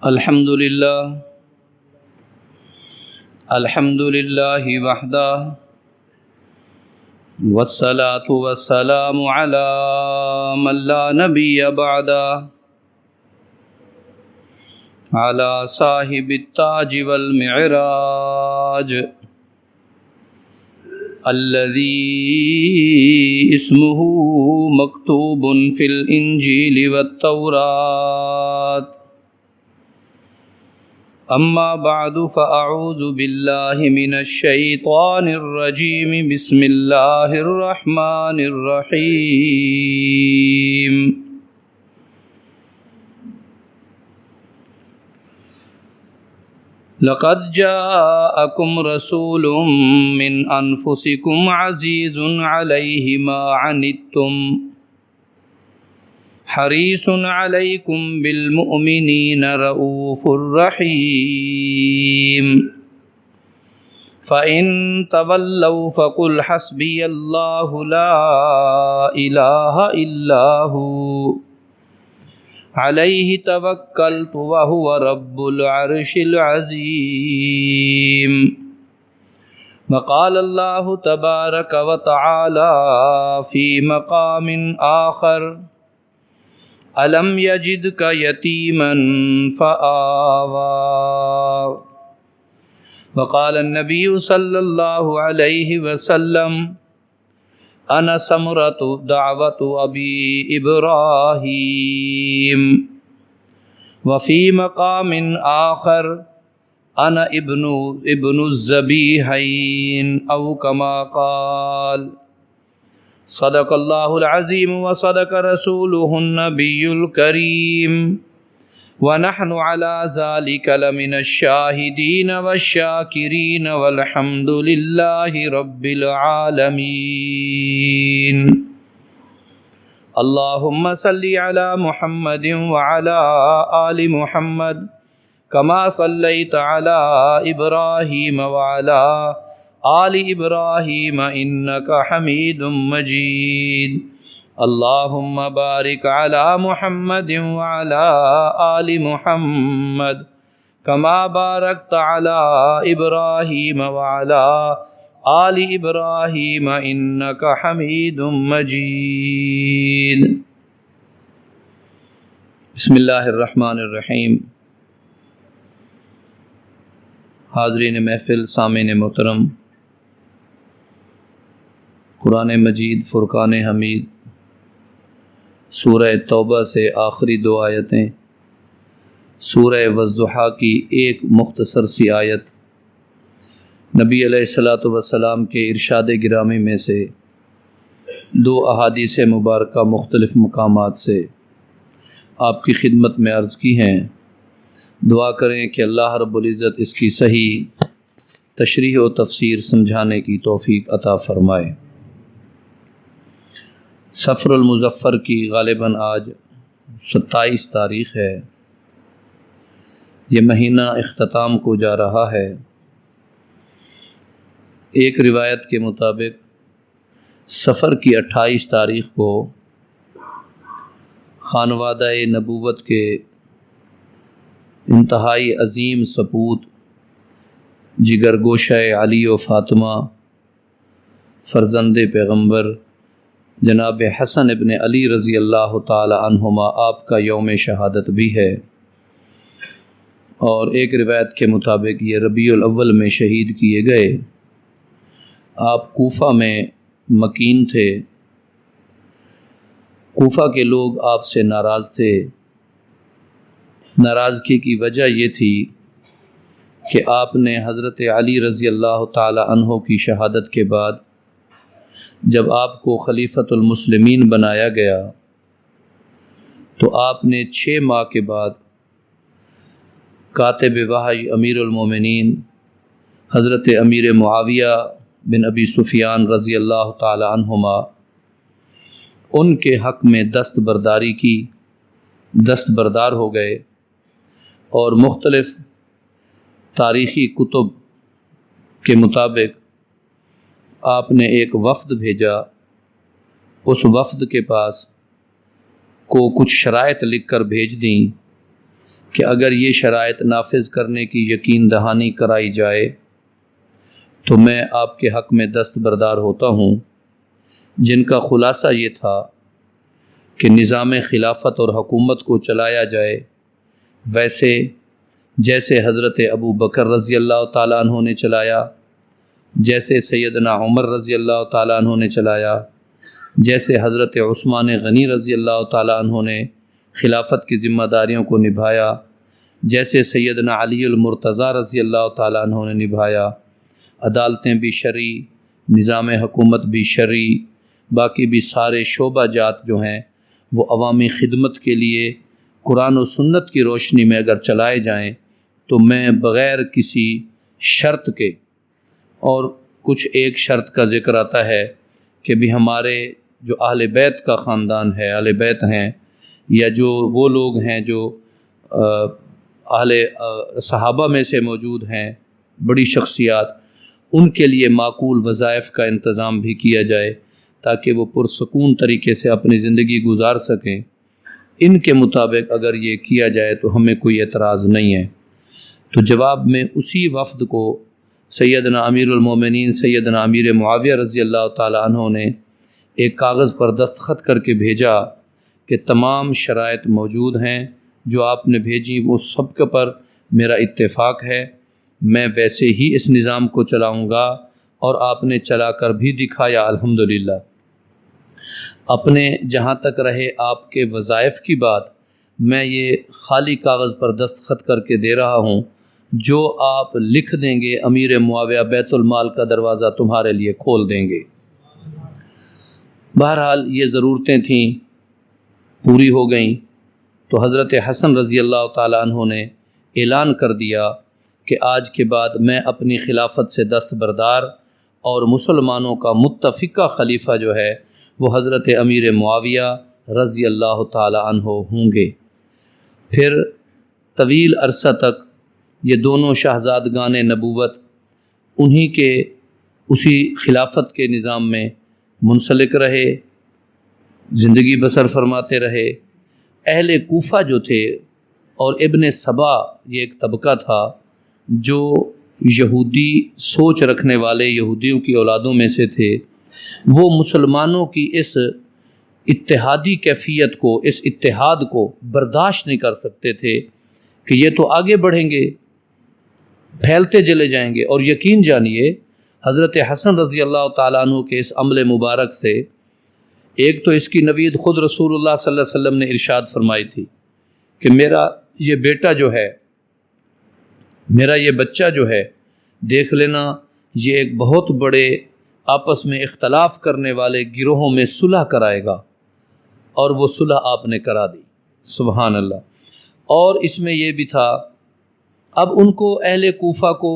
الحمد لله وحده والصلاة والسلام على من لا نبي بعده على صاحب التاج والمعراج الذي اسمه مكتوب في الإنجيل والتوراة. أما بعد فأعوذ بالله من الشيطان الرجيم. بسم الله الرحمن الرحيم. لقد جاءكم رسول من أنفسكم عزيز عليه ما عنتم حريص عليكم بالمؤمنين رؤوف رحيم. فإن تولوا فقل حسبي الله لا إله إلا هو عليه توكلت وهو رب العرش العظيم. وقال الله تبارك وتعالى في مقام آخر: ألم يجدك يتيما فآوى. وقال النبي صلى الله عليه وسلم: أنا ثمرة دعوة أبي إبراهيم. وفي مقام آخر: أنا ابن الذبيحين أو كما قال. صدق الله العظيم وصدق رسوله النبي الكريم، ونحن على ذلك لمن الشاهدين والشاكرين والحمد لله رب العالمين. اللهم صل على محمد وعلى آل محمد كما صليت على إبراهيم وعلى آل إبراهيم إنك حميد مجيد. اللهم بارك على محمد وعلى آل محمد كما باركت على إبراهيم وعلى آل إبراهيم إنك حميد مجيد. بسم اللہ الرحمن الرحیم. حاضرین محفل، سامعین محترم، قرآن مجید فرقان حمید سورہ توبہ سے آخری 2 آیتیں، سورہ والضحیٰ کی ایک مختصر سی آیت، نبی علیہ الصلاۃ والسلام کے ارشاد گرامی میں سے 2 احادیث مبارکہ مختلف مقامات سے آپ کی خدمت میں عرض کی ہیں. دعا کریں کہ اللہ رب العزت اس کی صحیح تشریح و تفسیر سمجھانے کی توفیق عطا فرمائے. صفر المظفر کی غالباً آج 27 تاریخ ہے. یہ مہینہ اختتام کو جا رہا ہے. ایک روایت کے مطابق صفر کی 28 تاریخ کو خانوادہ نبوت کے انتہائی عظیم سپوت جگر گوشہ علی و فاطمہ فرزند پیغمبر جناب حسن ابن علی رضی اللہ تعالی عنہما آپ کا یوم شہادت بھی ہے. اور ایک روایت کے مطابق یہ ربیع الاول میں شہید کیے گئے. آپ کوفہ میں مکین تھے. کوفہ کے لوگ آپ سے ناراض تھے. ناراضگی کی وجہ یہ تھی کہ آپ نے حضرت علی رضی اللہ تعالی عنہ کی شہادت کے بعد جب آپ کو خلیفۃ المسلمین بنایا گیا تو آپ نے 6 ماہ کے بعد کاتب وحی امیر المومنین حضرت امیر معاویہ بن ابی سفیان رضی اللہ تعالی عنہما ان کے حق میں دستبرداری کی، دستبردار ہو گئے. اور مختلف تاریخی کتب کے مطابق آپ نے ایک وفد بھیجا. اس وفد کے پاس کو کچھ شرائط لکھ کر بھیج دیں کہ اگر یہ شرائط نافذ کرنے کی یقین دہانی کرائی جائے تو میں آپ کے حق میں دستبردار ہوتا ہوں، جن کا خلاصہ یہ تھا کہ نظام خلافت اور حکومت کو چلایا جائے ویسے جیسے حضرت ابو بکر رضی اللہ تعالیٰ عنہ نے چلایا، جیسے سیدنا عمر رضی اللہ تعالیٰ عنہ نے چلایا، جیسے حضرت عثمان غنی رضی اللہ تعالیٰ عنہ نے خلافت کی ذمہ داریوں کو نبھایا، جیسے سیدنا علی المرتضیٰ رضی اللہ تعالیٰ عنہ نے نبھایا۔ عدالتیں بھی شرعی، نظام حکومت بھی شرعی، باقی بھی سارے شعبہ جات جو ہیں وہ عوامی خدمت کے لیے قرآن و سنت کی روشنی میں اگر چلائے جائیں تو میں بغیر کسی شرط کے، اور کچھ ایک شرط کا ذکر آتا ہے کہ بھی ہمارے جو اہل بیت کا خاندان ہے، اہل بیت ہیں، یا جو وہ لوگ ہیں جو اہل صحابہ میں سے موجود ہیں، بڑی شخصیات، ان کے لیے معقول وظائف کا انتظام بھی کیا جائے تاکہ وہ پرسکون طریقے سے اپنی زندگی گزار سکیں۔ ان کے مطابق اگر یہ کیا جائے تو ہمیں کوئی اعتراض نہیں ہے۔ تو جواب میں اسی وفد کو سیدنا امیر المومنین سیدنا امیر معاویہ رضی اللہ تعالیٰ عنہ نے ایک کاغذ پر دستخط کر کے بھیجا کہ تمام شرائط موجود ہیں جو آپ نے بھیجی، وہ سب کے پر میرا اتفاق ہے، میں ویسے ہی اس نظام کو چلاؤں گا، اور آپ نے چلا کر بھی دکھایا الحمدللہ۔ اپنے جہاں تک رہے آپ کے وظائف کی بات، میں یہ خالی کاغذ پر دستخط کر کے دے رہا ہوں، جو آپ لکھ دیں گے امیر معاویہ بیت المال کا دروازہ تمہارے لیے کھول دیں گے۔ بہرحال یہ ضرورتیں تھیں، پوری ہو گئیں، تو حضرت حسن رضی اللہ تعالیٰ عنہ نے اعلان کر دیا کہ آج کے بعد میں اپنی خلافت سے دستبردار، اور مسلمانوں کا متفقہ خلیفہ جو ہے وہ حضرت امیر معاویہ رضی اللہ تعالیٰ عنہ ہوں گے۔ پھر طویل عرصہ تک یہ دونوں شہزادگان نبوت انہی کے اسی خلافت کے نظام میں منسلک رہے، زندگی بسر فرماتے رہے۔ اہل کوفہ جو تھے اور ابن سبا، یہ ایک طبقہ تھا جو یہودی سوچ رکھنے والے یہودیوں کی اولادوں میں سے تھے، وہ مسلمانوں کی اس اتحادی کیفیت کو، اس اتحاد کو برداشت نہیں کر سکتے تھے کہ یہ تو آگے بڑھیں گے، پھیلتے چلے جائیں گے۔ اور یقین جانیے حضرت حسن رضی اللہ تعالیٰ عنہ کے اس عمل مبارک سے ایک تو اس کی نوید خود رسول اللہ صلی اللہ علیہ وسلم نے ارشاد فرمائی تھی کہ میرا یہ بیٹا جو ہے، میرا یہ بچہ جو ہے، دیکھ لینا یہ ایک بہت بڑے آپس میں اختلاف کرنے والے گروہوں میں صلح کرائے گا، اور وہ صلح آپ نے کرا دی، سبحان اللہ۔ اور اس میں یہ بھی تھا، اب ان کو اہل کوفہ کو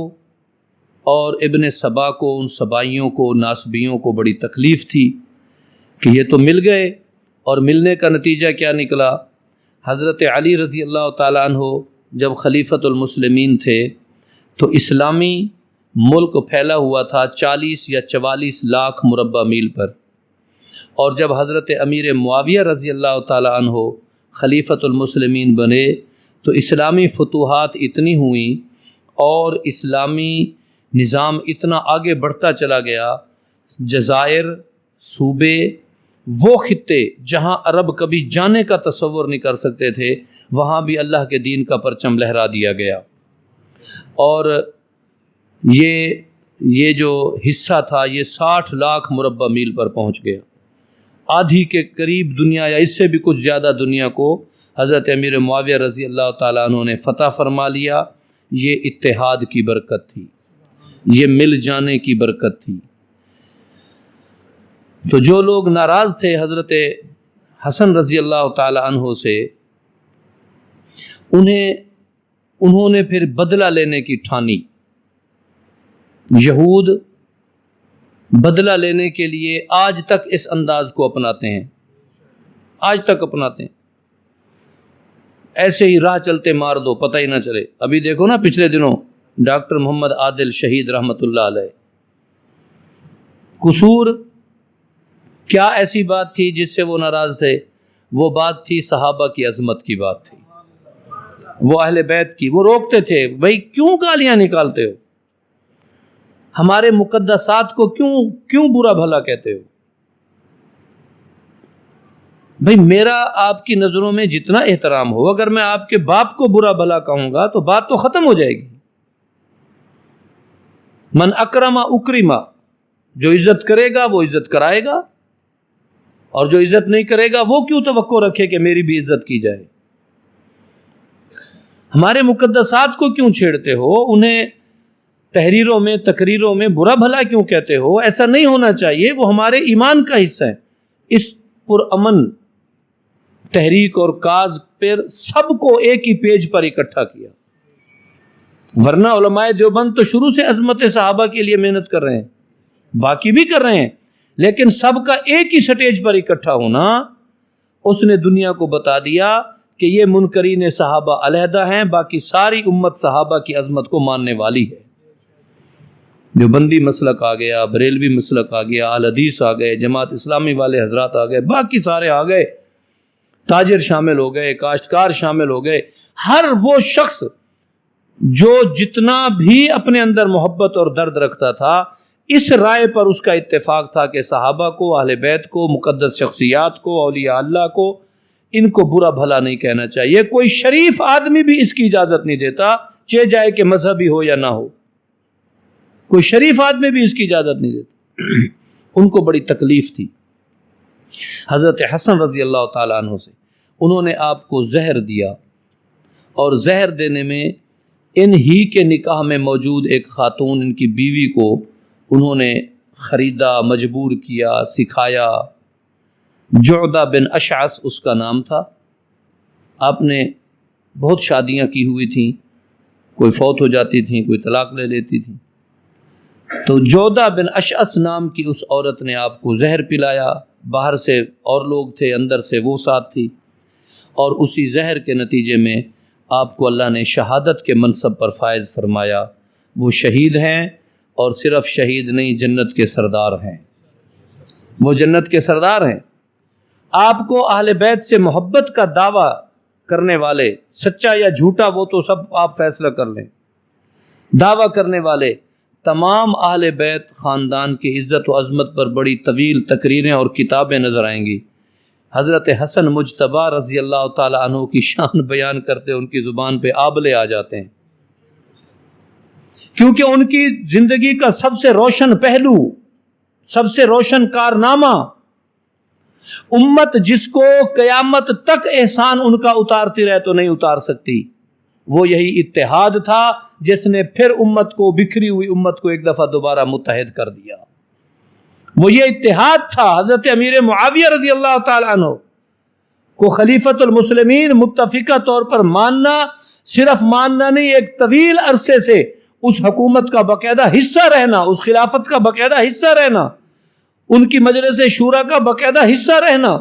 اور ابن سبا کو، ان سبائیوں کو، ناسبیوں کو بڑی تکلیف تھی کہ یہ تو مل گئے، اور ملنے کا نتیجہ کیا نکلا؟ حضرت علی رضی اللہ تعالیٰ عنہ جب خلیفۃ المسلمین تھے تو اسلامی ملک پھیلا ہوا تھا 40 یا 44 لاکھ مربع میل پر، اور جب حضرت امیر معاویہ رضی اللہ تعالیٰ عنہ خلیفۃ المسلمین بنے تو اسلامی فتوحات اتنی ہوئیں اور اسلامی نظام اتنا آگے بڑھتا چلا گیا، جزائر، صوبے، وہ خطے جہاں عرب کبھی جانے کا تصور نہیں کر سکتے تھے، وہاں بھی اللہ کے دین کا پرچم لہرا دیا گیا۔ اور یہ جو حصہ تھا یہ 60 لاکھ مربع میل پر پہنچ گیا، آدھی کے قریب دنیا یا اس سے بھی کچھ زیادہ دنیا کو حضرت امیر معاویہ رضی اللہ تعالیٰ عنہ نے فتح فرما لیا۔ یہ اتحاد کی برکت تھی، یہ مل جانے کی برکت تھی۔ تو جو لوگ ناراض تھے حضرت حسن رضی اللہ تعالیٰ عنہ سے، انہوں نے پھر بدلہ لینے کی ٹھانی۔ یہود بدلہ لینے کے لیے آج تک اس انداز کو اپناتے ہیں، آج تک اپناتے ہیں، ایسے ہی راہ چلتے مار دو پتہ ہی نہ چلے۔ ابھی دیکھو نا پچھلے دنوں ڈاکٹر محمد عادل شہید رحمۃ اللہ علیہ، قصور کیا ایسی بات تھی جس سے وہ ناراض تھے؟ وہ بات تھی صحابہ کی عظمت کی بات تھی، وہ اہل بیت کی، وہ روکتے تھے بھائی کیوں گالیاں نکالتے ہو، ہمارے مقدسات کو کیوں برا بھلا کہتے ہو؟ بھائی میرا آپ کی نظروں میں جتنا احترام ہو، اگر میں آپ کے باپ کو برا بھلا کہوں گا تو بات تو ختم ہو جائے گی۔ من اکرم اکرما، جو عزت کرے گا وہ عزت کرائے گا، اور جو عزت نہیں کرے گا وہ کیوں توقع رکھے کہ میری بھی عزت کی جائے؟ ہمارے مقدسات کو کیوں چھیڑتے ہو؟ انہیں تحریروں میں تقریروں میں برا بھلا کیوں کہتے ہو؟ ایسا نہیں ہونا چاہیے، وہ ہمارے ایمان کا حصہ ہے۔ اس پرامن تحریک اور کاز پر سب کو ایک ہی پیج پر اکٹھا کیا، ورنہ علماء دیوبند تو شروع سے عظمت صحابہ کے لیے محنت کر رہے ہیں، باقی بھی کر رہے ہیں، لیکن سب کا ایک ہی سٹیج پر اکٹھا ہونا، اس نے دنیا کو بتا دیا کہ یہ منکرین صحابہ علیحدہ ہیں، باقی ساری امت صحابہ کی عظمت کو ماننے والی ہے۔ دیوبندی مسلک آ گیا، بریلوی مسلک آ گیا، اہل حدیث آ گئے، جماعت اسلامی والے حضرات آ گئے، باقی سارے آ گئے، تاجر شامل ہو گئے، کاشتکار شامل ہو گئے، ہر وہ شخص جو جتنا بھی اپنے اندر محبت اور درد رکھتا تھا، اس رائے پر اس کا اتفاق تھا کہ صحابہ کو، اہل بیت کو، مقدس شخصیات کو، اولیاء اللہ کو، ان کو برا بھلا نہیں کہنا چاہیے۔ کوئی شریف آدمی بھی اس کی اجازت نہیں دیتا، چاہے جائے کہ مذہبی ہو یا نہ ہو، کوئی شریف آدمی بھی اس کی اجازت نہیں دیتا۔ ان کو بڑی تکلیف تھی۔ حضرت حسن رضی اللہ تعالیٰ عنہ سے انہوں نے آپ کو زہر دیا، اور زہر دینے میں ان ہی کے نکاح میں موجود ایک خاتون، ان کی بیوی کو انہوں نے خریدا، مجبور کیا، سکھایا۔ جعدہ بن اشعث اس کا نام تھا۔ آپ نے بہت شادیاں کی ہوئی تھیں، کوئی فوت ہو جاتی تھیں، کوئی طلاق لے لیتی تھیں، تو جعدہ بن اشعث نام کی اس عورت نے آپ کو زہر پلایا۔ باہر سے اور لوگ تھے، اندر سے وہ ساتھ تھی، اور اسی زہر کے نتیجے میں آپ کو اللہ نے شہادت کے منصب پر فائز فرمایا۔ وہ شہید ہیں، اور صرف شہید نہیں، جنت کے سردار ہیں، وہ جنت کے سردار ہیں۔ آپ کو اہل بیت سے محبت کا دعویٰ کرنے والے، سچا یا جھوٹا وہ تو سب آپ فیصلہ کر لیں، دعویٰ کرنے والے تمام اہل بیت خاندان کی عزت و عظمت پر بڑی طویل تقریریں اور کتابیں نظر آئیں گی۔ حضرت حسن مجتبی رضی اللہ تعالی عنہ کی شان بیان کرتے ان کی زبان پہ آبلے آ جاتے ہیں، کیونکہ ان کی زندگی کا سب سے روشن پہلو، سب سے روشن کارنامہ، امت جس کو قیامت تک احسان ان کا اتارتی رہے تو نہیں اتار سکتی، وہ یہی اتحاد تھا جس نے پھر امت کو، بکھری ہوئی امت کو ایک دفعہ دوبارہ متحد کر دیا۔ وہ یہ اتحاد تھا۔ حضرت امیر معاویہ رضی اللہ تعالی عنہ کو خلیفۃ المسلمین متفقہ طور پر ماننا، صرف ماننا نہیں، ایک طویل عرصے سے اس حکومت کا باقاعدہ حصہ رہنا، اس خلافت کا باقاعدہ حصہ رہنا، ان کی مجلس شورا کا باقاعدہ حصہ رہنا،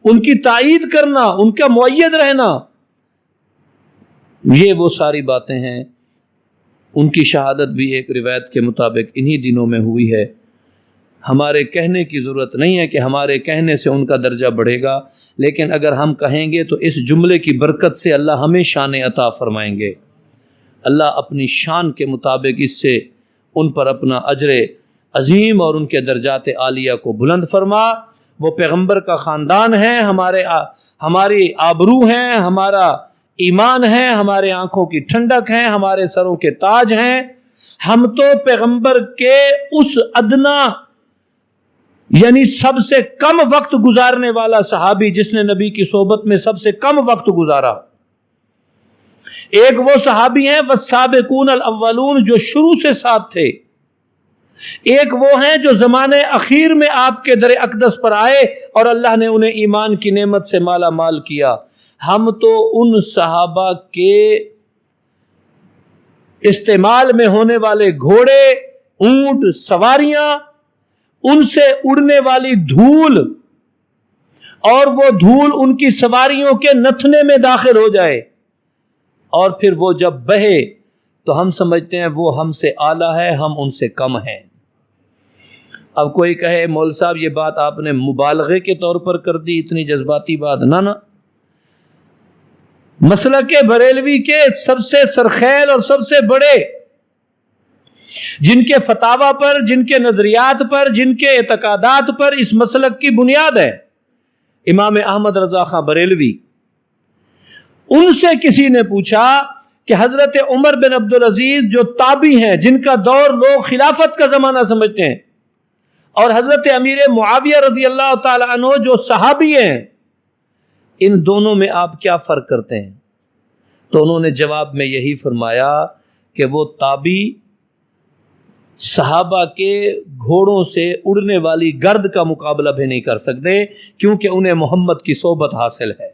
ان کی تائید کرنا، ان کا مؤید رہنا، یہ وہ ساری باتیں ہیں۔ ان کی شہادت بھی ایک روایت کے مطابق انہی دنوں میں ہوئی ہے۔ ہمارے کہنے کی ضرورت نہیں ہے کہ ہمارے کہنے سے ان کا درجہ بڑھے گا، لیکن اگر ہم کہیں گے تو اس جملے کی برکت سے اللہ ہمیں شان عطا فرمائیں گے۔ اللہ اپنی شان کے مطابق اس سے ان پر اپنا اجر عظیم اور ان کے درجات عالیہ کو بلند فرما۔ وہ پیغمبر کا خاندان ہے، ہماری آبرو ہیں، ہمارا ایمان ہے، ہمارے آنکھوں کی ٹھنڈک ہیں، ہمارے سروں کے تاج ہیں۔ ہم تو پیغمبر کے اس ادنا، یعنی سب سے کم وقت گزارنے والا صحابی، جس نے نبی کی صحبت میں سب سے کم وقت گزارا، ایک وہ صحابی ہیں والسابقون الاولون جو شروع سے ساتھ تھے، ایک وہ ہیں جو زمانے اخیر میں آپ کے در اقدس پر آئے اور اللہ نے انہیں ایمان کی نعمت سے مالا مال کیا۔ ہم تو ان صحابہ کے استعمال میں ہونے والے گھوڑے، اونٹ، سواریاں، ان سے اڑنے والی دھول، اور وہ دھول ان کی سواریوں کے نتھنے میں داخل ہو جائے، اور پھر وہ جب بہے تو ہم سمجھتے ہیں وہ ہم سے اعلیٰ ہے، ہم ان سے کم ہیں۔ اب کوئی کہے مول صاحب یہ بات آپ نے مبالغے کے طور پر کر دی، اتنی جذباتی بات۔ نہ مسلک بریلوی کے سب سے سرخیل اور سب سے بڑے، جن کے فتاوی پر، جن کے نظریات پر، جن کے اعتقادات پر اس مسلک کی بنیاد ہے، امام احمد رضا خان بریلوی، ان سے کسی نے پوچھا کہ حضرت عمر بن عبدالعزیز جو تابعی ہیں، جن کا دور لوگ خلافت کا زمانہ سمجھتے ہیں، اور حضرت امیر معاویہ رضی اللہ تعالی عنہ جو صحابی ہیں، ان دونوں میں آپ کیا فرق کرتے ہیں؟ تو انہوں نے جواب میں یہی فرمایا کہ وہ تابعی صحابہ کے گھوڑوں سے اڑنے والی گرد کا مقابلہ بھی نہیں کر سکتے، کیونکہ انہیں محمد کی صحبت حاصل ہے،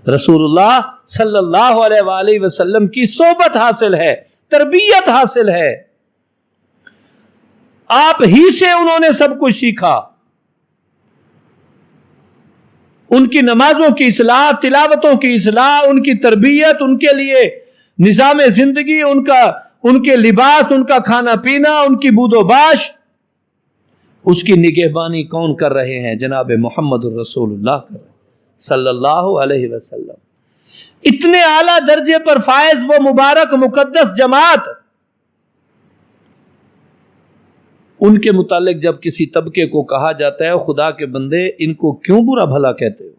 رسول اللہ صلی اللہ علیہ وآلہ وسلم کی صحبت حاصل ہے، تربیت حاصل ہے، آپ ہی سے انہوں نے سب کچھ سیکھا، ان کی نمازوں کی اصلاح، تلاوتوں کی اصلاح، ان کی تربیت، ان کے لیے نظام زندگی، ان کے لباس، ان کا کھانا پینا، ان کی بود و باش، اس کی نگہبانی کون کر رہے ہیں؟ جناب محمد الرسول اللہ کر رہے ہیں صلی اللہ علیہ وسلم۔ اتنے اعلیٰ درجے پر فائز وہ مبارک مقدس جماعت، ان کے متعلق جب کسی طبقے کو کہا جاتا ہے خدا کے بندے ان کو کیوں برا بھلا کہتے ہو،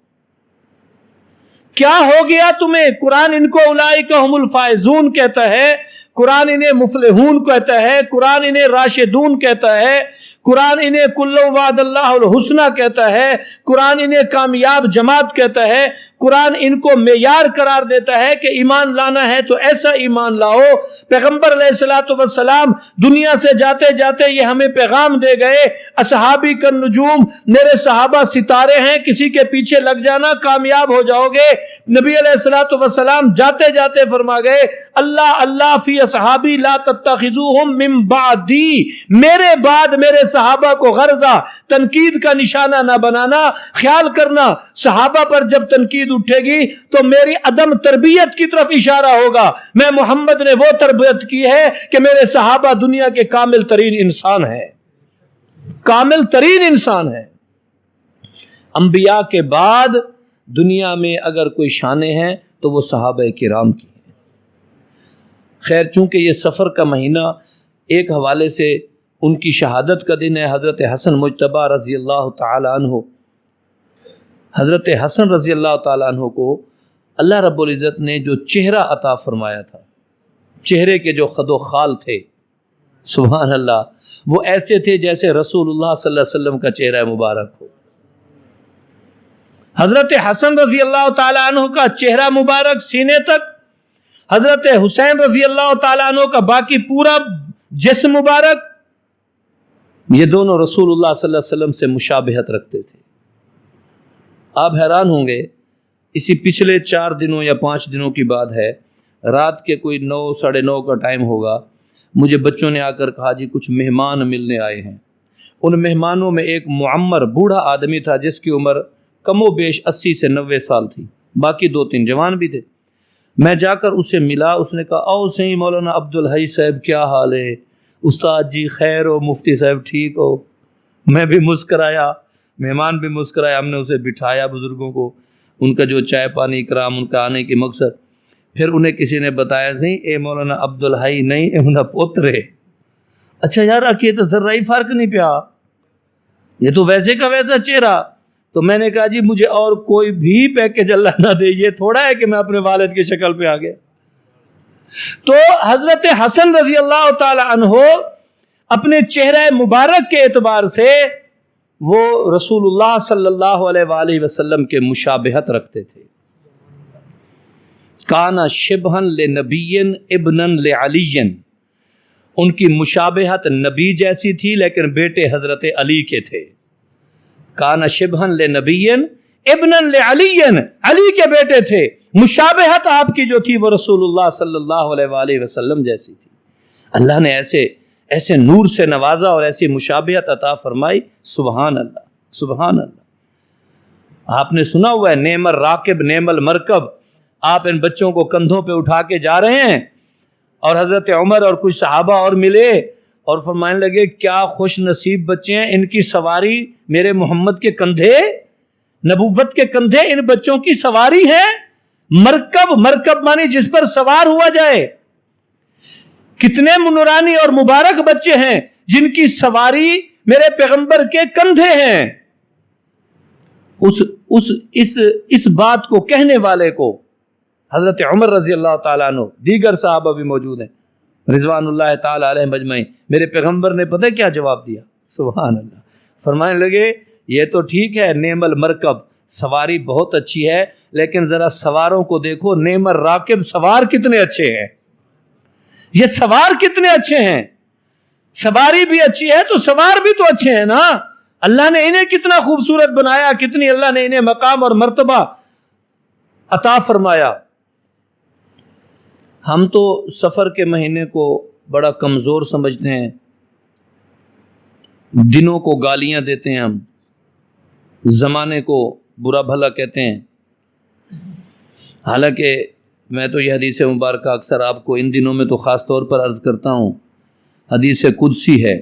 کیا ہو گیا تمہیں؟ قرآن ان کو اولئک هم الفائزون کہتا ہے، قرآن انہیں مفلحون کہتا ہے، قرآن انہیں راشدون کہتا ہے، قرآن انہیں کل وعد اللہ الحسنہ کہتا ہے، قرآن انہیں کامیاب جماعت کہتا ہے، قرآن ان کو معیار قرار دیتا ہے کہ ایمان لانا ہے تو ایسا ایمان لاؤ۔ پیغمبر علیہ الصلوۃ والسلام دنیا سے جاتے جاتے یہ ہمیں پیغام دے گئے، اصحابی کالنجوم، میرے صحابہ ستارے ہیں، کسی کے پیچھے لگ جانا کامیاب ہو جاؤ گے۔ نبی علیہ الصلوۃ والسلام جاتے جاتے فرما گئے، اللہ اللہ فی اصحابی لا تتخذوہم من بعدی، میرے بعد میرے صحابہ کو غرضہ تنقید کا نشانہ نہ بنانا۔ خیال کرنا صحابہ پر جب تنقید اٹھے گی تو میری عدم تربیت کی طرف اشارہ ہوگا۔ میں محمد نے وہ تربیت کی ہے کہ میرے صحابہ دنیا کے کامل ترین انسان ہیں، کامل ترین انسان ہیں۔ انبیاء کے بعد دنیا میں اگر کوئی شانیں ہیں تو وہ صحابہ کرام کی ہیں۔ خیر، چونکہ یہ سفر کا مہینہ ایک حوالے سے ان کی شہادت کا دن ہے، حضرت حسن مجتبی رضی اللہ تعالی عنہ، حضرت حسن رضی اللہ تعالی عنہ کو اللہ رب العزت نے جو چہرہ عطا فرمایا تھا، چہرے کے جو خد و خال تھے، سبحان اللہ، وہ ایسے تھے جیسے رسول اللہ صلی اللہ علیہ وسلم کا چہرہ مبارک ہو۔ حضرت حسن رضی اللہ تعالی عنہ کا چہرہ مبارک سینے تک، حضرت حسین رضی اللہ تعالی عنہ کا باقی پورا جسم مبارک، یہ دونوں رسول اللہ صلی اللہ علیہ وسلم سے مشابہت رکھتے تھے۔ آپ حیران ہوں گے، اسی پچھلے 4 دنوں یا 5 دنوں کی بات ہے، رات کے کوئی 9 ساڑھے 9 کا ٹائم ہوگا، مجھے بچوں نے آ کر کہا جی کچھ مہمان ملنے آئے ہیں۔ ان مہمانوں میں ایک معمر بوڑھا آدمی تھا جس کی عمر کم و بیش 80 سے 90 سال تھی، باقی 2-3 جوان بھی تھے۔ میں جا کر اسے ملا، اس نے کہا او صحیح مولانا عبدالحی صاحب کیا حال ہے؟ استاد جی خیر ہو؟ مفتی صاحب ٹھیک ہو؟ میں بھی مسکرایا، مہمان بھی مسکرایا، ہم نے اسے بٹھایا، بزرگوں کو ان کا جو چائے پانی اکرام، ان کا آنے کی مقصد۔ پھر انہیں کسی نے بتایا صحیح اے مولانا عبدالحی نہیں، اے انہا پوترے۔ اچھا یار اکی تو ذرہ ہی فرق نہیں پیا، یہ تو ویسے کا ویسا چہرہ۔ تو میں نے کہا جی مجھے اور کوئی بھی پیکج اللہ نہ دے، یہ تھوڑا ہے کہ میں اپنے والد کی شکل پہ آ گیا۔ تو حضرت حسن رضی اللہ تعالی عنہ اپنے چہرہ مبارک کے اعتبار سے وہ رسول اللہ صلی اللہ علیہ وآلہ وسلم کے مشابہت رکھتے تھے۔ کانا شبہن لنبی ابنن لعلی، ان کی مشابہت نبی جیسی تھی لیکن بیٹے حضرت علی کے تھے۔ کانا شبہن لنبی ابنن لعلی، علی کے بیٹے تھے۔ مشابہت آپ کی جو تھی وہ رسول اللہ صلی اللہ علیہ وآلہ وسلم جیسی تھی۔ اللہ نے ایسے نور سے نوازا اور ایسی مشابہت عطا فرمائی، سبحان اللہ سبحان اللہ۔ آپ نے سنا ہوا ہے نعم الراکب نعم المرکب، آپ ان بچوں کو کندھوں پہ اٹھا کے جا رہے ہیں اور حضرت عمر اور کچھ صحابہ اور ملے اور فرمانے لگے کیا خوش نصیب بچے ہیں، ان کی سواری میرے محمد کے کندھے، نبوت کے کندھے ان بچوں کی سواری ہے۔ مرکب، مرکب مانی جس پر سوار ہوا جائے. کتنے نورانی اور مبارک بچے ہیں جن کی سواری میرے پیغمبر کے کندھے ہیں. اس بات کو کہنے والے کو حضرت عمر رضی اللہ تعالیٰ عنہ، دیگر صحابہ بھی موجود ہیں رضوان اللہ تعالیٰ علیہ مجمعین، میرے پیغمبر نے پتہ کیا جواب دیا؟ سبحان اللہ. فرمانے لگے یہ تو ٹھیک ہے، نعم المرکب، سواری بہت اچھی ہے، لیکن ذرا سواروں کو دیکھو، نعم الراکب، سوار کتنے اچھے ہیں، یہ سوار کتنے اچھے ہیں. سواری بھی اچھی ہے تو سوار بھی تو اچھے ہیں نا. اللہ نے انہیں کتنا خوبصورت بنایا، کتنی اللہ نے انہیں مقام اور مرتبہ عطا فرمایا. ہم تو سفر کے مہینے کو بڑا کمزور سمجھتے ہیں، دنوں کو گالیاں دیتے ہیں، ہم زمانے کو برا بھلا کہتے ہیں. حالانکہ میں تو یہ حدیث مبارکہ اکثر آپ کو ان دنوں میں تو خاص طور پر عرض کرتا ہوں، حدیث قدسی ہے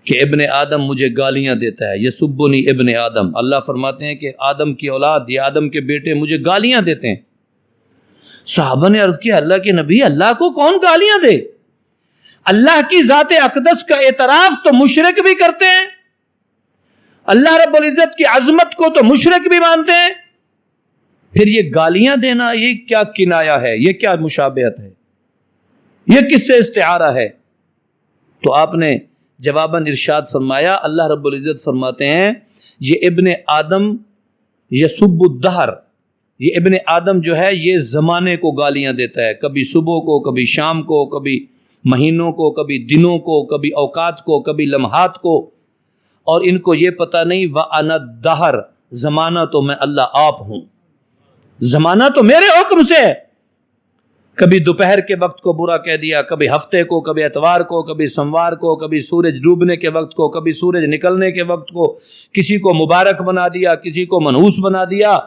کہ ابن آدم مجھے گالیاں دیتا ہے، یسبنی ابن آدم. اللہ فرماتے ہیں کہ آدم کی اولاد یا آدم کے بیٹے مجھے گالیاں دیتے ہیں. صحابہ نے عرض کیا اللہ کے نبی، اللہ کو کون گالیاں دے؟ اللہ کی ذات اقدس کا اعتراف تو مشرک بھی کرتے ہیں، اللہ رب العزت کی عظمت کو تو مشرک بھی مانتے ہیں، پھر یہ گالیاں دینا یہ کیا کنایا ہے، یہ کیا مشابہت ہے، یہ کس سے استعارہ ہے؟ تو آپ نے جواباً ارشاد فرمایا، اللہ رب العزت فرماتے ہیں یہ ابن آدم یسب الدہر، یہ ابن آدم جو ہے یہ زمانے کو گالیاں دیتا ہے، کبھی صبح کو، کبھی شام کو، کبھی مہینوں کو، کبھی دنوں کو، کبھی اوقات کو، کبھی لمحات کو، اور ان کو یہ پتہ نہیں وَأَنَا الدَّهْرُ، زمانہ تو میں اللہ آپ ہوں، زمانہ تو میرے حکم سے ہے. کبھی دوپہر کے وقت کو برا کہہ دیا، کبھی ہفتے کو، کبھی اتوار کو، کبھی سوموار کو، کبھی سورج ڈوبنے کے وقت کو، کبھی سورج نکلنے کے وقت کو، کسی کو مبارک بنا دیا، کسی کو منحوس بنا دیا،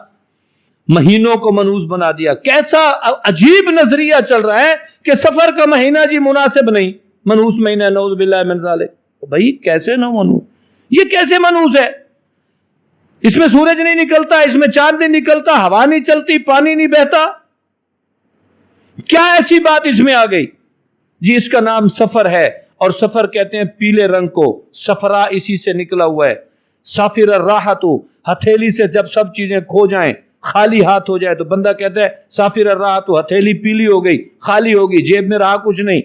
مہینوں کو منحوس بنا دیا. کیسا عجیب نظریہ چل رہا ہے کہ سفر کا مہینہ جی مناسب نہیں، منحوس مہینہ، نعوذ باللہ من ذالک. بھائی کیسے نہ منحوس، یہ کیسے منحوس ہے؟ اس میں سورج نہیں نکلتا، اس میں چاند نہیں نکلتا، ہوا نہیں چلتی، پانی نہیں بہتا، کیا ایسی بات اس میں آ گئی؟ جی اس کا نام سفر ہے، اور سفر کہتے ہیں پیلے رنگ کو، سفرا اسی سے نکلا ہوا ہے. سافر الراحت، ہتھیلی سے جب سب چیزیں کھو جائیں، خالی ہاتھ ہو جائے تو بندہ کہتا ہے سافر الراحت، ہتھیلی پیلی ہو گئی، خالی ہوگی، جیب میں رہا کچھ نہیں،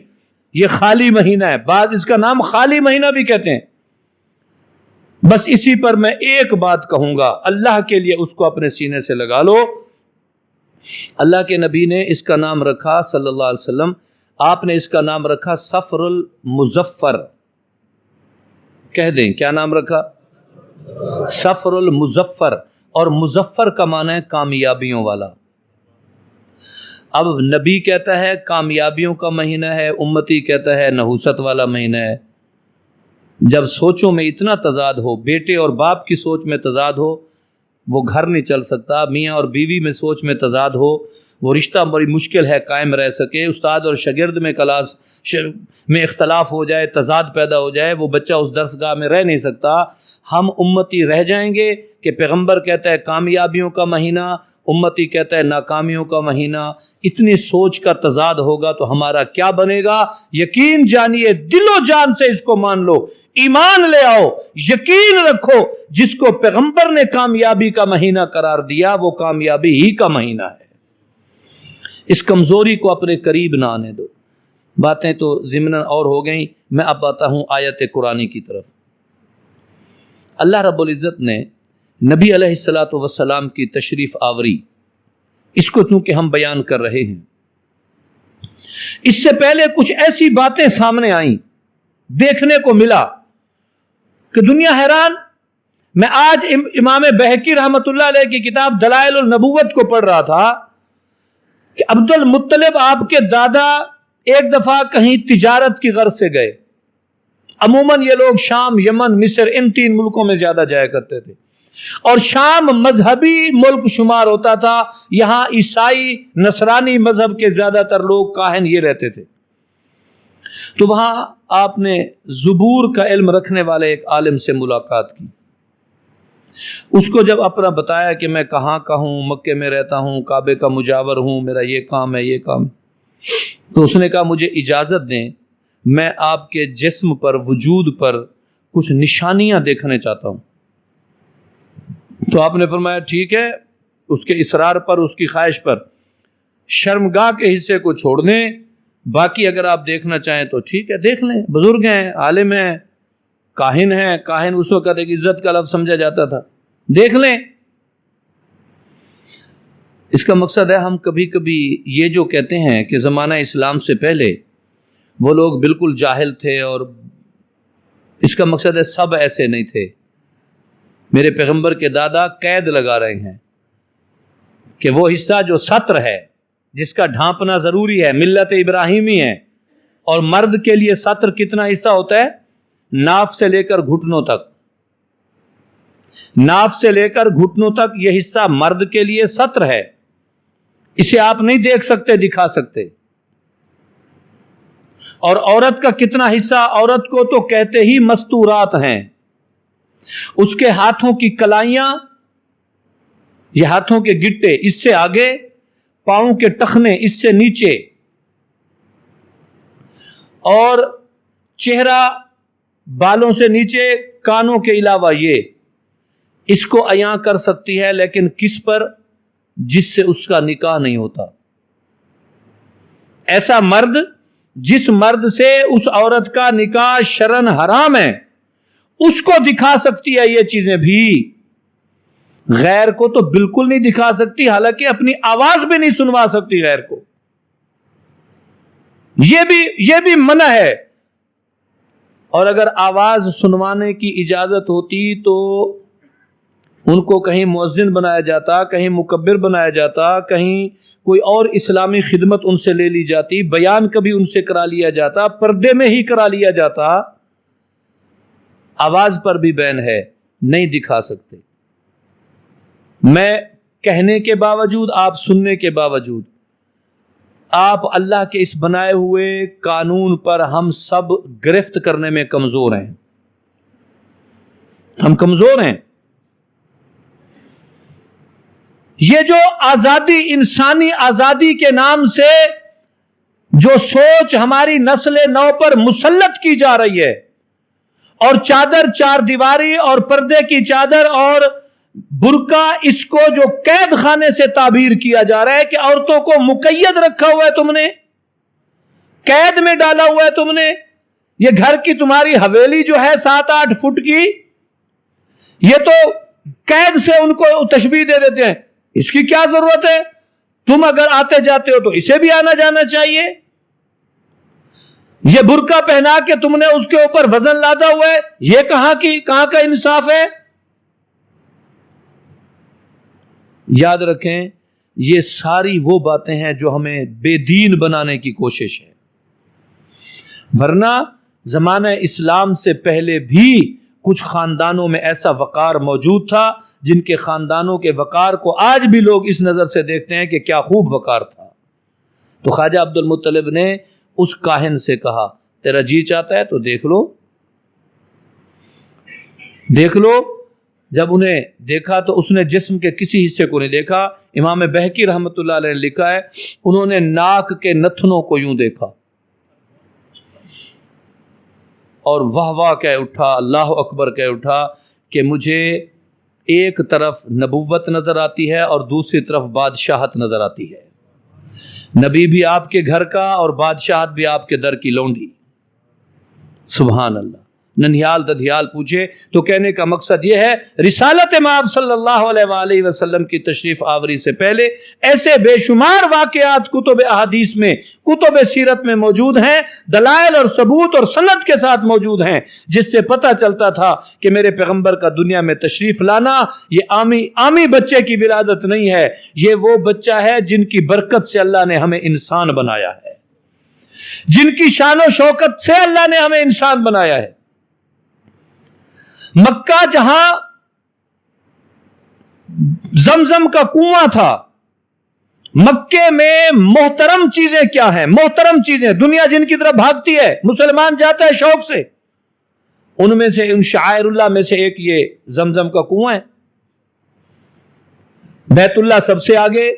یہ خالی مہینہ ہے. بعض اس کا نام خالی مہینہ بھی کہتے ہیں. بس اسی پر میں ایک بات کہوں گا، اللہ کے لیے اس کو اپنے سینے سے لگا لو. اللہ کے نبی نے اس کا نام رکھا صلی اللہ علیہ وسلم، آپ نے اس کا نام رکھا سفر المظفر. کہہ دیں کیا نام رکھا؟ سفر المظفر. اور مظفر کا معنی ہے کامیابیوں والا. اب نبی کہتا ہے کامیابیوں کا مہینہ ہے، امتی کہتا ہے نحوست والا مہینہ ہے. جب سوچوں میں اتنا تضاد ہو، بیٹے اور باپ کی سوچ میں تضاد ہو، وہ گھر نہیں چل سکتا. میاں اور بیوی میں سوچ میں تضاد ہو، وہ رشتہ بڑی مشکل ہے قائم رہ سکے. استاد اور شاگرد میں کلاس میں اختلاف ہو جائے، تضاد پیدا ہو جائے، وہ بچہ اس درسگاہ میں رہ نہیں سکتا. ہم امتی رہ جائیں گے کہ پیغمبر کہتا ہے کامیابیوں کا مہینہ، امتی کہتا ہے ناکامیوں کا مہینہ. اتنی سوچ کا تضاد ہوگا تو ہمارا کیا بنے گا؟ یقین جانیے، دل و جان سے اس کو مان لو، ایمان لے آؤ، یقین رکھو، جس کو پیغمبر نے کامیابی کا مہینہ قرار دیا وہ کامیابی ہی کا مہینہ ہے. اس کمزوری کو اپنے قریب نہ آنے دو. باتیں تو ضمناً اور ہو گئیں، میں اب آتا ہوں آیت قرآنی کی طرف. اللہ رب العزت نے نبی علیہ الصلاۃ والسلام کی تشریف آوری، اس کو چونکہ ہم بیان کر رہے ہیں، اس سے پہلے کچھ ایسی باتیں سامنے آئیں، دیکھنے کو ملا کہ دنیا حیران. میں آج امام بہقی رحمۃ اللہ علیہ کی کتاب دلائل النبوت کو پڑھ رہا تھا کہ عبد المطلب آپ کے دادا ایک دفعہ کہیں تجارت کی غرض سے گئے. عموماً یہ لوگ شام، یمن، مصر، ان 3 ملکوں میں زیادہ جایا کرتے تھے، اور شام مذہبی ملک شمار ہوتا تھا. یہاں عیسائی نصرانی مذہب کے زیادہ تر لوگ کاہن یہ رہتے تھے. تو وہاں آپ نے زبور کا علم رکھنے والے ایک عالم سے ملاقات کی. اس کو جب اپنا بتایا کہ میں کہاں کا ہوں، مکے میں رہتا ہوں، کعبے کا مجاور ہوں، میرا یہ کام ہے، یہ کام ہے، تو اس نے کہا مجھے اجازت دیں، میں آپ کے جسم پر، وجود پر کچھ نشانیاں دیکھنے چاہتا ہوں۔ تو آپ نے فرمایا ٹھیک ہے، اس کے اصرار پر، اس کی خواہش پر شرمگاہ کے حصے کو چھوڑ دیں، باقی اگر آپ دیکھنا چاہیں تو ٹھیک ہے دیکھ لیں، بزرگ ہیں، عالم ہیں، کاہن ہیں، کاہن اس وقت ایک عزت کا لفظ سمجھا جاتا تھا، دیکھ لیں۔ اس کا مقصد ہے ہم کبھی کبھی یہ جو کہتے ہیں کہ زمانہ اسلام سے پہلے وہ لوگ بالکل جاہل تھے، اور اس کا مقصد ہے سب ایسے نہیں تھے۔ میرے پیغمبر کے دادا قید لگا رہے ہیں کہ وہ حصہ جو سطر ہے، جس کا ڈھانپنا ضروری ہے، ملت ابراہیمی ہے، اور مرد کے لیے سطر کتنا حصہ ہوتا ہے؟ ناف سے لے کر گھٹنوں تک، ناف سے لے کر گھٹنوں تک یہ حصہ مرد کے لیے سطر ہے، اسے آپ نہیں دیکھ سکتے، دکھا سکتے۔ اور عورت کا کتنا حصہ؟ عورت کو تو کہتے ہی مستورات ہیں، اس کے ہاتھوں کی کلائیاں، یہ ہاتھوں کے گٹے اس سے آگے، پاؤں کے ٹخنے اس سے نیچے، اور چہرہ بالوں سے نیچے، کانوں کے علاوہ یہ، اس کو عیاں کر سکتی ہے، لیکن کس پر؟ جس سے اس کا نکاح نہیں ہوتا۔ ایسا مرد جس مرد سے اس عورت کا نکاح شرعن حرام ہے، اس کو دکھا سکتی ہے یہ چیزیں بھی، غیر کو تو بالکل نہیں دکھا سکتی، حالانکہ اپنی آواز بھی نہیں سنوا سکتی غیر کو، یہ بھی منع ہے۔ اور اگر آواز سنوانے کی اجازت ہوتی تو ان کو کہیں مؤذن بنایا جاتا، کہیں مکبر بنایا جاتا، کہیں کوئی اور اسلامی خدمت ان سے لے لی جاتی، بیان کبھی ان سے کرا لیا جاتا، پردے میں ہی کرا لیا جاتا۔ آواز پر بھی بین ہے، نہیں دکھا سکتے۔ میں کہنے کے باوجود، آپ سننے کے باوجود، آپ اللہ کے اس بنائے ہوئے قانون پر ہم سب گرفت کرنے میں کمزور ہیں، ہم کمزور ہیں۔ یہ جو آزادی، انسانی آزادی کے نام سے جو سوچ ہماری نسل نو پر مسلط کی جا رہی ہے، اور چادر، چار دیواری اور پردے کی چادر اور برقع، اس کو جو قید خانے سے تعبیر کیا جا رہا ہے کہ عورتوں کو مقید رکھا ہوا ہے، تم نے قید میں ڈالا ہوا ہے، تم نے یہ گھر کی تمہاری حویلی جو ہے 7-8 فٹ کی، یہ تو قید سے ان کو تشبیہ دے دیتے ہیں، اس کی کیا ضرورت ہے؟ تم اگر آتے جاتے ہو تو اسے بھی آنا جانا چاہیے۔ یہ برقع پہنا کے تم نے اس کے اوپر وزن لادا ہوا ہے، یہ کہاں کا انصاف ہے؟ یاد رکھیں، یہ ساری وہ باتیں ہیں جو ہمیں بے دین بنانے کی کوشش ہے، ورنہ زمانہ اسلام سے پہلے بھی کچھ خاندانوں میں ایسا وقار موجود تھا جن کے خاندانوں کے وقار کو آج بھی لوگ اس نظر سے دیکھتے ہیں کہ کیا خوب وقار تھا۔ تو خواجہ عبد المطلب نے اس کاہن سے کہا تیرا جی چاہتا ہے تو دیکھ لو، دیکھ لو۔ جب انہیں دیکھا تو اس نے جسم کے کسی حصے کو نہیں دیکھا۔ امام بہقی رحمۃ اللہ علیہ نے لکھا ہے انہوں نے ناک کے نتنوں کو یوں دیکھا اور واہ واہ کہہ اٹھا، اللہ اکبر کہہ اٹھا کہ مجھے ایک طرف نبوت نظر آتی ہے اور دوسری طرف بادشاہت نظر آتی ہے، نبی بھی آپ کے گھر کا اور بادشاہت بھی آپ کے در کی لونڈی۔ سبحان اللہ۔ ننھیال ددھیال پوچھے تو کہنے کا مقصد یہ ہے رسالت مآب صلی اللہ علیہ وآلہ وسلم کی تشریف آوری سے پہلے ایسے بے شمار واقعات کتب احادیث میں، کتب سیرت میں موجود ہیں، دلائل اور ثبوت اور سند کے ساتھ موجود ہیں، جس سے پتہ چلتا تھا کہ میرے پیغمبر کا دنیا میں تشریف لانا یہ عامی بچے کی ولادت نہیں ہے، یہ وہ بچہ ہے جن کی برکت سے اللہ نے ہمیں انسان بنایا ہے، جن کی شان و شوکت سے اللہ نے ہمیں انسان بنایا ہے۔ مکہ جہاں زمزم کا کنواں تھا، مکے میں محترم چیزیں کیا ہیں؟ محترم چیزیں دنیا جن کی طرف بھاگتی ہے، مسلمان جاتا ہے شوق سے، ان میں سے ان شعائر اللہ میں سے ایک یہ زمزم کا کنواں ہے۔ بیت اللہ سب سے آگے،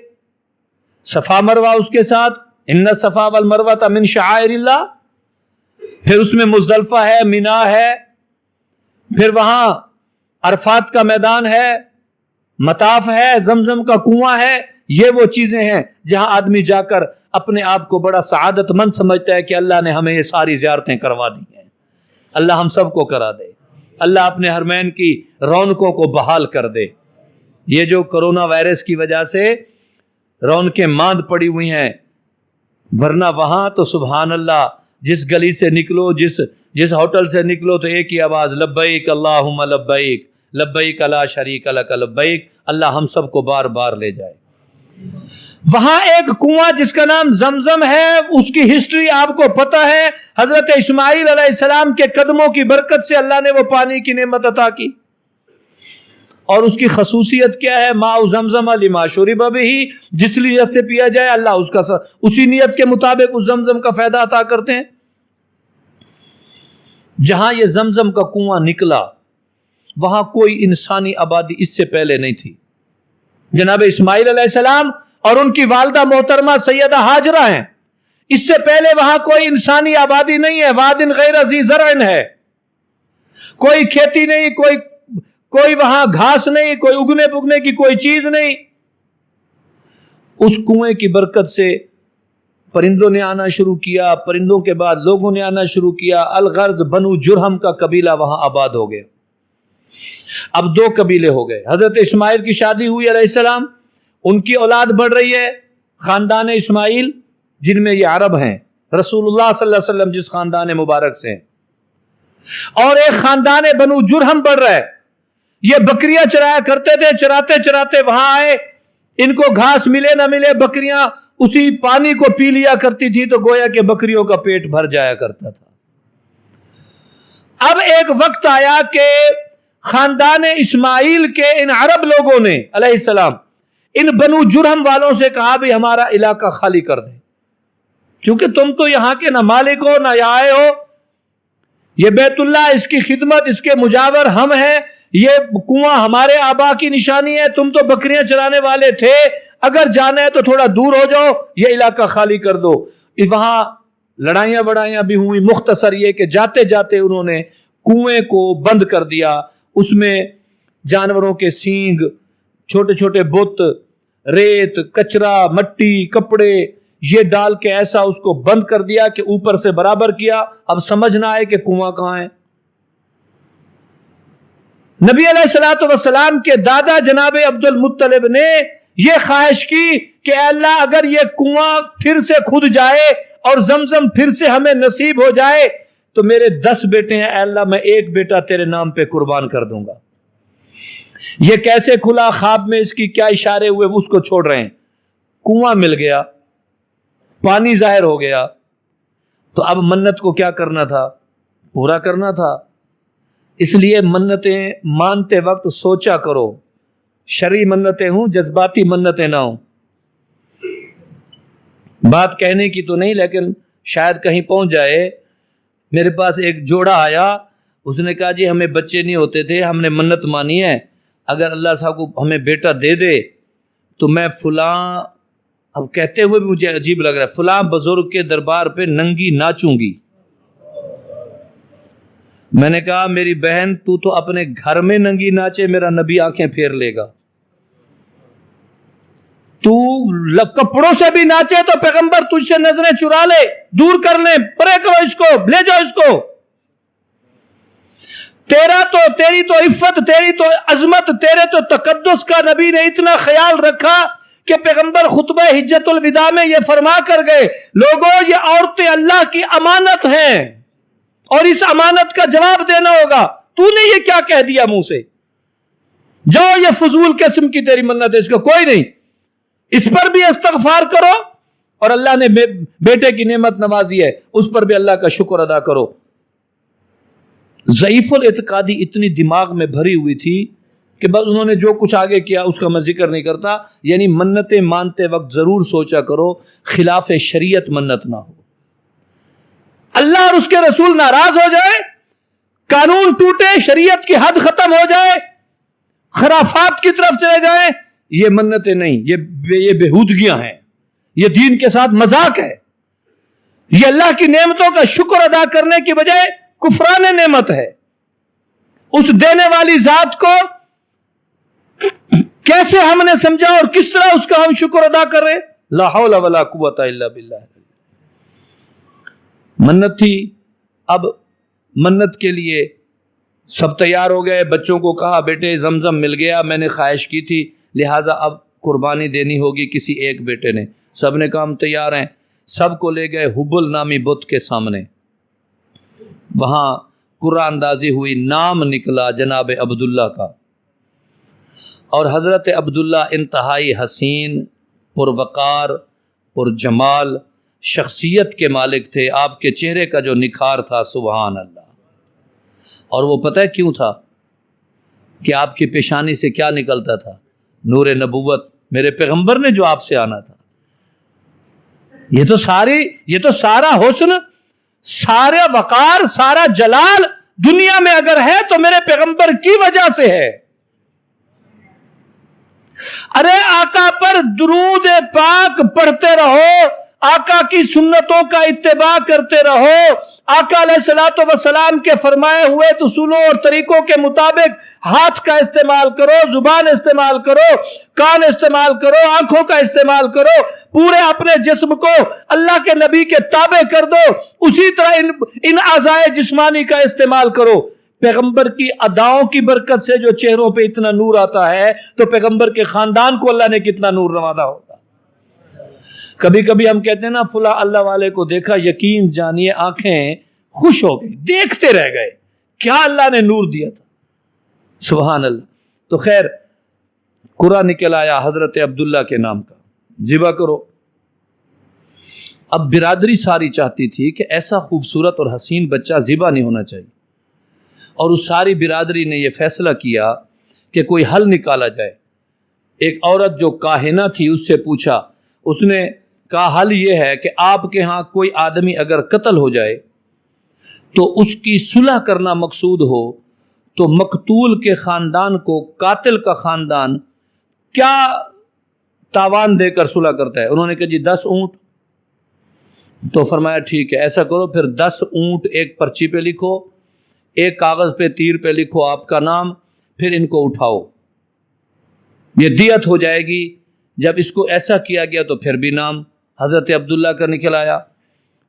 صفا مروہ اس کے ساتھ، ان الصفا والمروہ من شعائر اللہ، پھر اس میں مزدلفہ ہے، مینا ہے، پھر وہاں عرفات کا میدان ہے، مطاف ہے، زمزم کا کنواں ہے. یہ وہ چیزیں ہیں جہاں آدمی جا کر اپنے آپ کو بڑا سعادت مند سمجھتا ہے کہ اللہ نے ہمیں یہ ساری زیارتیں کروا دی ہیں. اللہ ہم سب کو کرا دے. اللہ اپنے حرمین کی رونقوں کو بحال کر دے. یہ جو کرونا وائرس کی وجہ سے رونقیں ماند پڑی ہوئی ہیں، ورنہ وہاں تو سبحان اللہ، جس گلی سے نکلو، جس ہوٹل سے نکلو تو ایک ہی آواز، لبیک اللہم لبیک لبیک لا شریک لک لبیک. اللہ ہم سب کو بار بار لے جائے. وہاں ایک کنواں جس کا نام زمزم ہے، اس کی ہسٹری آپ کو پتہ ہے. حضرت اسماعیل علیہ السلام کے قدموں کی برکت سے اللہ نے وہ پانی کی نعمت عطا کی. اور اس کی خصوصیت کیا ہے؟ ماء زمزم لما شرب بہ، جس نیت سے پیا جائے اللہ اس کا اسی نیت کے مطابق اس زمزم کا فائدہ عطا کرتے ہیں. جہاں یہ زمزم کا کنواں نکلا وہاں کوئی انسانی آبادی اس سے پہلے نہیں تھی. جناب اسماعیل علیہ السلام اور ان کی والدہ محترمہ سیدہ ہاجرہ ہیں. اس سے پہلے وہاں کوئی انسانی آبادی نہیں ہے. وادٍ غیر ذی زرع ہے، کوئی کھیتی نہیں، کوئی وہاں گھاس نہیں، کوئی اگنے پگنے کی کوئی چیز نہیں. اس کنویں کی برکت سے پرندوں نے آنا شروع کیا، پرندوں کے بعد لوگوں نے آنا شروع کیا. الغرض بنو جرہم کا قبیلہ وہاں آباد ہو گیا. اب 2 قبیلے ہو گئے. حضرت اسماعیل کی شادی ہوئی علیہ السلام، ان کی اولاد بڑھ رہی ہے. خاندان اسماعیل جن میں یہ عرب ہیں، رسول اللہ صلی اللہ علیہ وسلم جس خاندان مبارک سے ہیں، اور ایک خاندان بنو جرہم بڑھ رہا ہے. یہ بکریاں چرایا کرتے تھے. چراتے چراتے وہاں آئے. ان کو گھاس ملے نہ ملے، بکریاں اسی پانی کو پی لیا کرتی تھی تو گویا کہ بکریوں کا پیٹ بھر جایا کرتا تھا. اب ایک وقت آیا کہ خاندان اسماعیل کے ان عرب لوگوں نے علیہ السلام ان بنو جرہم والوں سے کہا بھی ہمارا علاقہ خالی کر دیں، کیونکہ تم تو یہاں کے نہ مالک ہو نہ یہاں آئے ہو. یہ بیت اللہ، اس کی خدمت، اس کے مجاور ہم ہیں. یہ کنواں ہمارے آبا کی نشانی ہے. تم تو بکریاں چرانے والے تھے، اگر جانا ہے تو تھوڑا دور ہو جاؤ، یہ علاقہ خالی کر دو. وہاں لڑائیاں وڑائیاں بھی ہوئی. مختصر یہ کہ جاتے جاتے انہوں نے کنویں کو بند کر دیا. اس میں جانوروں کے سینگ، چھوٹے چھوٹے بت، ریت، کچرا، مٹی، کپڑے، یہ ڈال کے ایسا اس کو بند کر دیا کہ اوپر سے برابر کیا. اب سمجھ نہ آئے کہ کنواں کہاں ہے. نبی علیہ الصلوۃ والسلام کے دادا جناب عبد المطلب نے یہ خواہش کی کہ اے اللہ اگر یہ کنواں پھر سے کھد جائے اور زمزم پھر سے ہمیں نصیب ہو جائے تو میرے 10 بیٹے ہیں، اے اللہ میں ایک بیٹا تیرے نام پہ قربان کر دوں گا. یہ کیسے کھلا؟ خواب میں اس کی کیا اشارے ہوئے اس کو چھوڑ رہے ہیں. کنواں مل گیا، پانی ظاہر ہو گیا. تو اب منت کو کیا کرنا تھا؟ پورا کرنا تھا. اس لیے منتیں مانتے وقت سوچا کرو. شرعی منتیں ہوں، جذباتی منتیں نہ ہوں. بات کہنے کی تو نہیں، لیکن شاید کہیں پہنچ جائے. میرے پاس ایک جوڑا آیا، اس نے کہا جی ہمیں بچے نہیں ہوتے تھے، ہم نے منت مانی ہے، اگر اللہ صاحب کو ہمیں بیٹا دے دے تو میں فلاں، اب کہتے ہوئے بھی مجھے عجیب لگ رہا ہے، فلاں بزرگ کے دربار پہ ننگی ناچوں گی. میں نے کہا میری بہن تو اپنے گھر میں ننگی ناچے، میرا نبی آنکھیں پھیر لے گا. تو کپڑوں سے بھی ناچے تو پیغمبر تجھ سے نظریں چرا لے، دور کر لیں، پرے کرو اس کو، لے جاؤ اس کو. تیری تو عفت، تیری تو عظمت، تیرے تو تقدس کا نبی نے اتنا خیال رکھا کہ پیغمبر خطبہ حجت الوداع میں یہ فرما کر گئے، لوگوں یہ عورتیں اللہ کی امانت ہیں اور اس امانت کا جواب دینا ہوگا. تو نے یہ کیا کہہ دیا منہ سے؟ جاؤ، یہ فضول قسم کی تیری منت ہے، اس کو کوئی نہیں. اس پر بھی استغفار کرو، اور اللہ نے بیٹے کی نعمت نوازی ہے اس پر بھی اللہ کا شکر ادا کرو. ضعیف الاعتقادی اتنی دماغ میں بھری ہوئی تھی کہ بس انہوں نے جو کچھ آگے کیا اس کا میں ذکر نہیں کرتا. یعنی منتیں مانتے وقت ضرور سوچا کرو خلاف شریعت منت نہ ہو. اللہ اور اس کے رسول ناراض ہو جائے، قانون ٹوٹے، شریعت کی حد ختم ہو جائے، خرافات کی طرف چلے جائیں، یہ منتیں نہیں، یہ بےہودگیاں ہیں، یہ دین کے ساتھ مذاق ہے، یہ اللہ کی نعمتوں کا شکر ادا کرنے کی بجائے کفران نعمت ہے۔ اس دینے والی ذات کو کیسے ہم نے سمجھا اور کس طرح اس کا ہم شکر ادا کر رہے؟ لا حول ولا قوت الا باللہ۔ منت تھی، اب منت کے لیے سب تیار ہو گئے، بچوں کو کہا بیٹے زمزم مل گیا، میں نے خواہش کی تھی لہٰذا اب قربانی دینی ہوگی کسی ایک بیٹے نے۔ سب نے کہا ہم تیار ہیں، سب کو لے گئے حبل نامی بت کے سامنے، وہاں قرآن اندازی ہوئی، نام نکلا جناب عبداللہ کا، اور حضرت عبداللہ انتہائی حسین، پروقار، پرجمال شخصیت کے مالک تھے، آپ کے چہرے کا جو نکھار تھا سبحان اللہ۔ اور وہ پتہ ہے کیوں تھا؟ کہ آپ کی پیشانی سے کیا نکلتا تھا؟ نور نبوت، میرے پیغمبر نے جو آپ سے آنا تھا۔ یہ تو سارا حسن، سارا وقار، سارا جلال دنیا میں اگر ہے تو میرے پیغمبر کی وجہ سے ہے۔ ارے آقا پر درود پاک پڑھتے رہو، آقا کی سنتوں کا اتباع کرتے رہو، آقا علیہ الصلوۃ والسلام کے فرمائے ہوئے اصولوں اور طریقوں کے مطابق ہاتھ کا استعمال کرو، زبان استعمال کرو، کان استعمال کرو، آنکھوں کا استعمال کرو، پورے اپنے جسم کو اللہ کے نبی کے تابع کر دو، اسی طرح ان اعضائے جسمانی کا استعمال کرو۔ پیغمبر کی اداؤں کی برکت سے جو چہروں پہ اتنا نور آتا ہے تو پیغمبر کے خاندان کو اللہ نے کتنا نور نوازا ہوگا۔ کبھی کبھی ہم کہتے ہیں نا فلاں اللہ والے کو دیکھا، یقین جانیے آنکھیں خوش ہو گئی، دیکھتے رہ گئے، کیا اللہ نے نور دیا تھا، سبحان اللہ۔ تو خیر قرآن نکل آیا حضرت عبداللہ کے نام کا، ذبح کرو۔ اب برادری ساری چاہتی تھی کہ ایسا خوبصورت اور حسین بچہ ذبح نہیں ہونا چاہیے، اور اس ساری برادری نے یہ فیصلہ کیا کہ کوئی حل نکالا جائے۔ ایک عورت جو کاہنہ تھی اس سے پوچھا، اس نے کہا حل یہ ہے کہ آپ کے ہاں کوئی آدمی اگر قتل ہو جائے تو اس کی صلح کرنا مقصود ہو تو مقتول کے خاندان کو قاتل کا خاندان کیا تاوان دے کر صلح کرتا ہے؟ انہوں نے کہا جی 10 اونٹ۔ تو فرمایا ٹھیک ہے ایسا کرو، پھر 10 اونٹ ایک پرچی پہ لکھو، ایک کاغذ پہ تیر پہ لکھو آپ کا نام، پھر ان کو اٹھاؤ، یہ دیت ہو جائے گی۔ جب اس کو ایسا کیا گیا تو پھر بھی نام حضرت عبداللہ کا نکل آیا،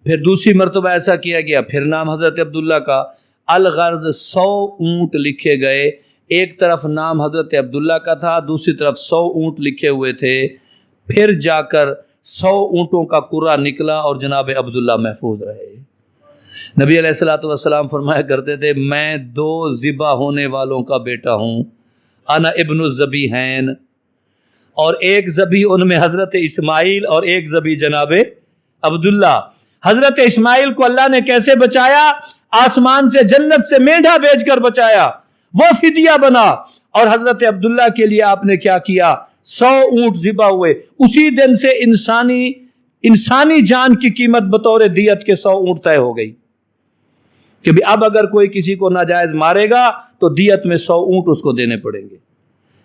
پھر دوسری مرتبہ ایسا کیا گیا، پھر نام حضرت عبداللہ کا۔ الغرض 100 اونٹ لکھے گئے، ایک طرف نام حضرت عبداللہ کا تھا، دوسری طرف 100 اونٹ لکھے ہوئے تھے، پھر جا کر 100 اونٹوں کا قرعہ نکلا اور جناب عبداللہ محفوظ رہے۔ نبی علیہ الصلوۃ والسلام فرمایا کرتے تھے میں 2 ذبح ہونے والوں کا بیٹا ہوں، انا ابن الذبیحین، اور ایک ذبی ان میں حضرت اسماعیل اور ایک ذبی جناب عبداللہ۔ حضرت اسماعیل کو اللہ نے کیسے بچایا؟ آسمان سے جنت سے مینڈھا بھیج کر بچایا، وہ فدیہ بنا، اور حضرت عبداللہ کے لیے آپ نے کیا کیا؟ 100 اونٹ ذبح ہوئے۔ اسی دن سے انسانی جان کی قیمت بطور دیت کے 100 اونٹ طے ہو گئی کہ اب اگر کوئی کسی کو ناجائز مارے گا تو دیت میں 100 اونٹ اس کو دینے پڑیں گے۔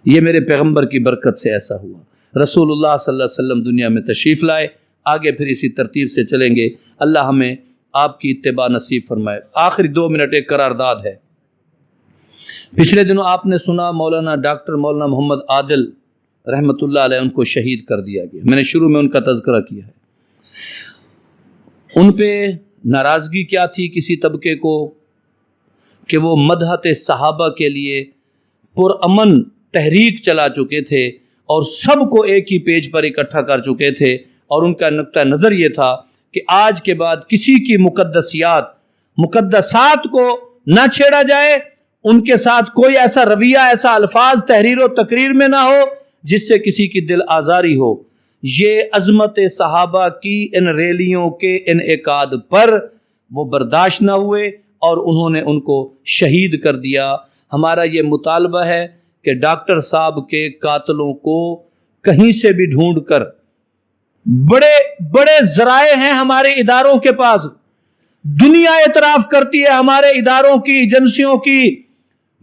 یہ میرے پیغمبر کی برکت سے ایسا ہوا۔ رسول اللہ صلی اللہ علیہ وسلم دنیا میں تشریف لائے، آگے پھر اسی ترتیب سے چلیں گے۔ اللہ ہمیں آپ کی اتباع نصیب فرمائے۔ آخری 2 منٹ ایک قرارداد ہے۔ پچھلے دنوں آپ نے سنا مولانا ڈاکٹر مولانا محمد عادل رحمۃ اللہ علیہ ان کو شہید کر دیا گیا۔ میں نے شروع میں ان کا تذکرہ کیا ہے۔ ان پہ ناراضگی کیا تھی کسی طبقے کو کہ وہ مدحت صحابہ کے لیے پرامن تحریک چلا چکے تھے اور سب کو ایک ہی پیج پر اکٹھا کر چکے تھے، اور ان کا نقطہ نظر یہ تھا کہ آج کے بعد کسی کی مقدسات کو نہ چھیڑا جائے، ان کے ساتھ کوئی ایسا رویہ، ایسا الفاظ تحریر و تقریر میں نہ ہو جس سے کسی کی دل آزاری ہو۔ یہ عظمت صحابہ کی ان ریلیوں کے انعقاد پر وہ برداشت نہ ہوئے اور انہوں نے ان کو شہید کر دیا۔ ہمارا یہ مطالبہ ہے کہ ڈاکٹر صاحب کے قاتلوں کو کہیں سے بھی ڈھونڈ کر، بڑے بڑے ذرائع ہیں ہمارے اداروں کے پاس، دنیا اعتراف کرتی ہے ہمارے اداروں کی، ایجنسیوں کی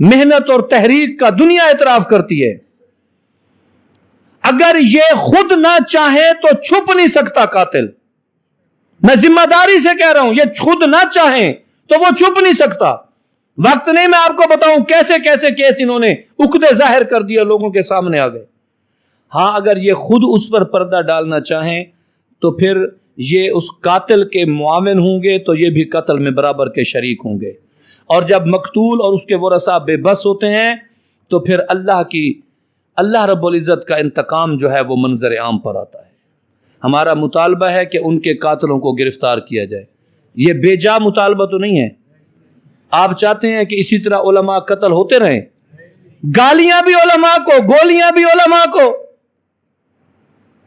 محنت اور تحریک کا دنیا اعتراف کرتی ہے۔ اگر یہ خود نہ چاہے تو چھپ نہیں سکتا قاتل. میں ذمہ داری سے کہہ رہا ہوں، یہ خود نہ چاہیں تو وہ چھپ نہیں سکتا. وقت نہیں میں آپ کو بتاؤں کیسے کیسے کیس انہوں نے عقدے ظاہر کر دیا، لوگوں کے سامنے آ گئے. ہاں اگر یہ خود اس پر پردہ ڈالنا چاہیں تو پھر یہ اس قاتل کے معاون ہوں گے، تو یہ بھی قتل میں برابر کے شریک ہوں گے. اور جب مقتول اور اس کے ورثاء بے بس ہوتے ہیں تو پھر اللہ رب العزت کا انتقام جو ہے وہ منظر عام پر آتا ہے. ہمارا مطالبہ ہے کہ ان کے قاتلوں کو گرفتار کیا جائے. یہ بے جا مطالبہ تو نہیں ہے. آپ چاہتے ہیں کہ اسی طرح علماء قتل ہوتے رہیں، گالیاں بھی علماء کو، گولیاں بھی علماء کو.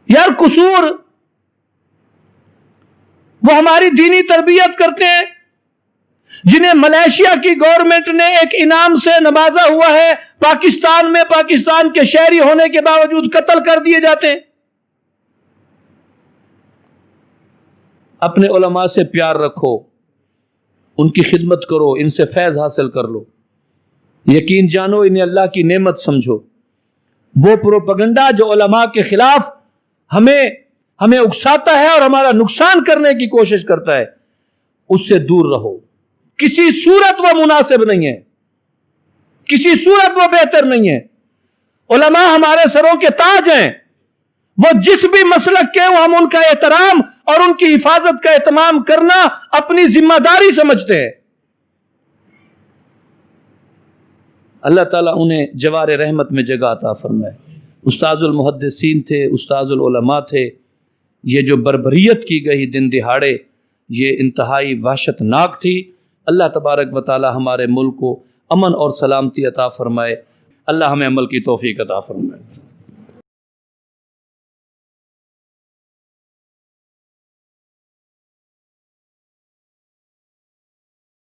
یار قصور، وہ ہماری دینی تربیت کرتے ہیں، جنہیں ملیشیا کی گورنمنٹ نے ایک انعام سے نوازا ہوا ہے، پاکستان میں پاکستان کے شہری ہونے کے باوجود قتل کر دیے جاتے ہیں. اپنے علماء سے پیار رکھو، ان کی خدمت کرو، ان سے فیض حاصل کر لو. یقین جانو انہیں اللہ کی نعمت سمجھو. وہ پروپیگنڈا جو علماء کے خلاف ہمیں اکساتا ہے اور ہمارا نقصان کرنے کی کوشش کرتا ہے، اس سے دور رہو. کسی صورت وہ مناسب نہیں ہے، کسی صورت وہ بہتر نہیں ہے. علماء ہمارے سروں کے تاج ہیں، وہ جس بھی مسلک کے ہم ان کا احترام اور ان کی حفاظت کا اہتمام کرنا اپنی ذمہ داری سمجھتے ہیں. اللہ تعالیٰ انہیں جوار رحمت میں جگہ عطا فرمائے. استاذ المحدثین تھے، استاذ العلماء تھے. یہ جو بربریت کی گئی دن دہاڑے، یہ انتہائی وحشت ناک تھی. اللہ تبارک و تعالی ہمارے ملک کو امن اور سلامتی عطا فرمائے. اللہ ہمیں عمل کی توفیق عطا فرمائے.